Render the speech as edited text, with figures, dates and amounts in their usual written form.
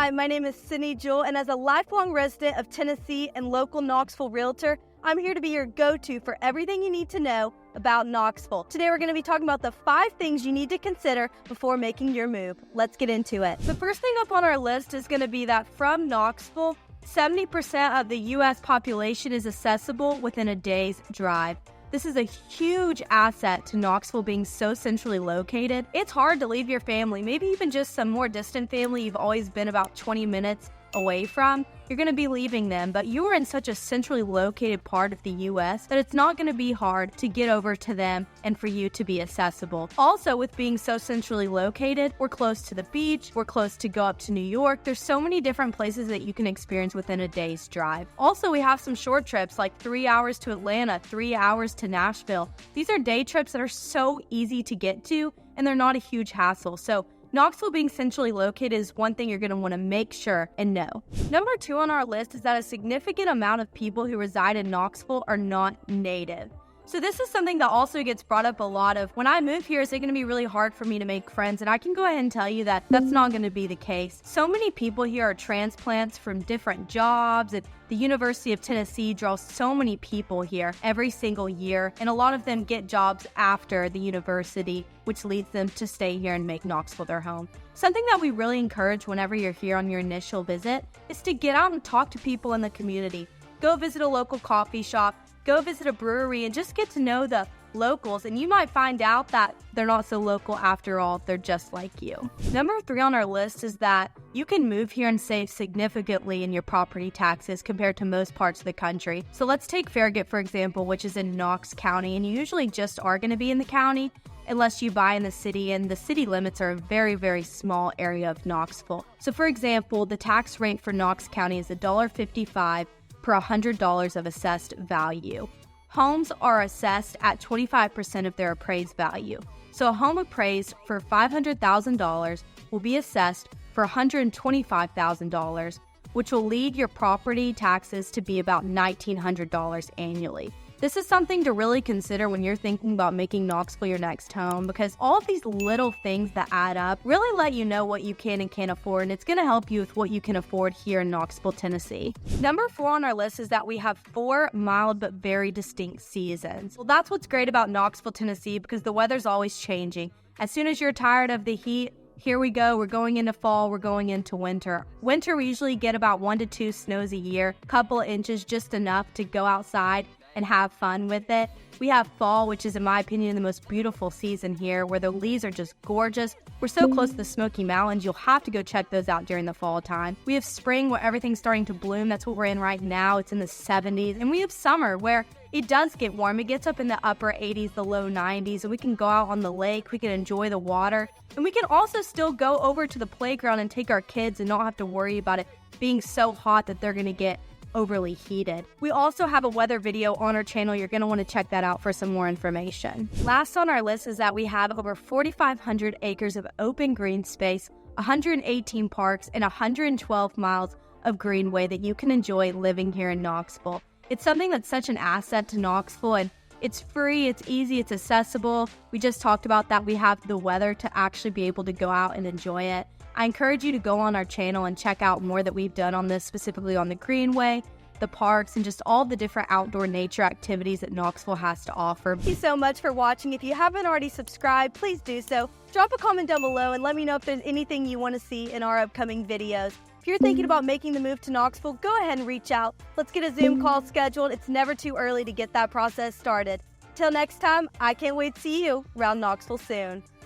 Hi, my name is Sydney Jewell, and as a lifelong resident of Tennessee and local Knoxville realtor, I'm here to be your go-to for everything you need to know about Knoxville. Today we're going to be talking about the 5 things you need to consider before making your move. Let's get into it. The first thing up on our list is going to be that from Knoxville, 70% of the U.S. population is accessible within a day's drive. This is a huge asset to Knoxville being so centrally located. It's hard to leave your family, maybe even just some more distant family you've always been about 20 minutes away from. You're going to be leaving them, but you are in such a centrally located part of the U.S. that it's not going to be hard to get over to them and for you to be accessible. Also, with being so centrally located, we're close to the beach, we're close to go up to New York. There's so many different places that you can experience within a day's drive. Also, we have some short trips like 3 hours to Atlanta, 3 hours to Nashville. These are day trips that are so easy to get to, and they're not a huge hassle. So Knoxville being centrally located is one thing you're going to want to make sure and know. Number 2 on our list is that a significant amount of people who reside in Knoxville are not native. So this is something that also gets brought up a lot of, when I move here, is it going to be really hard for me to make friends? And I can go ahead and tell you that that's not going to be the case. So many people here are transplants from different jobs, and the University of Tennessee draws so many people here every single year, and a lot of them get jobs after the university, which leads them to stay here and make Knoxville their home. Something that we really encourage whenever you're here on your initial visit is to get out and talk to people in the community. Go visit a local coffee shop, go visit a brewery, and just get to know the locals, and you might find out that they're not so local after all. They're just like you. Number 3 on our list is that you can move here and save significantly in your property taxes compared to most parts of the country. So let's take Farragut, for example, which is in Knox County, and you usually just are going to be in the county unless you buy in the city, and the city limits are a very, very small area of Knoxville. So for example, the tax rate for Knox County is $1.55 per $100 of assessed value. Homes are assessed at 25% of their appraised value. So a home appraised for $500,000 will be assessed for $125,000, which will lead your property taxes to be about $1,900 annually. This is something to really consider when you're thinking about making Knoxville your next home, because all of these little things that add up really let you know what you can and can't afford, and it's going to help you with what you can afford here in Knoxville, Tennessee. Number 4 on our list is that we have 4 mild but very distinct seasons. Well, that's what's great about Knoxville, Tennessee, because the weather's always changing. As soon as you're tired of the heat, here we go, we're going into fall, we're going into winter. Winter, we usually get about 1 to 2 snows a year, couple of inches, just enough to go outside and have fun with it. We have fall, which is, in my opinion, the most beautiful season here, where the leaves are just gorgeous. We're so close to the Smoky Mountains, you'll have to go check those out during the fall time. We have spring, where everything's starting to bloom. That's what we're in right now. It's in the 70s. And we have summer, where it does get warm. It gets up in the upper 80s, the low 90s, and we can go out on the lake. We can enjoy the water. And we can also still go over to the playground and take our kids and not have to worry about it being so hot that they're going to get overly heated. We also have a weather video on our channel. You're going to want to check that out for some more information. Last on our list is that we have over 4,500 acres of open green space, 118 parks, and 112 miles of greenway that you can enjoy living here in Knoxville. It's something that's such an asset to Knoxville, and it's free, it's easy, it's accessible. We just talked about that. We have the weather to actually be able to go out and enjoy it. I encourage you to go on our channel and check out more that we've done on this, specifically on the greenway, the parks, and just all the different outdoor nature activities that Knoxville has to offer. Thank you so much for watching. If you haven't already subscribed, please do so. Drop a comment down below and let me know if there's anything you want to see in our upcoming videos. If you're thinking about making the move to Knoxville, go ahead and reach out. Let's get a Zoom call scheduled. It's never too early to get that process started. Till next time, I can't wait to see you around Knoxville soon.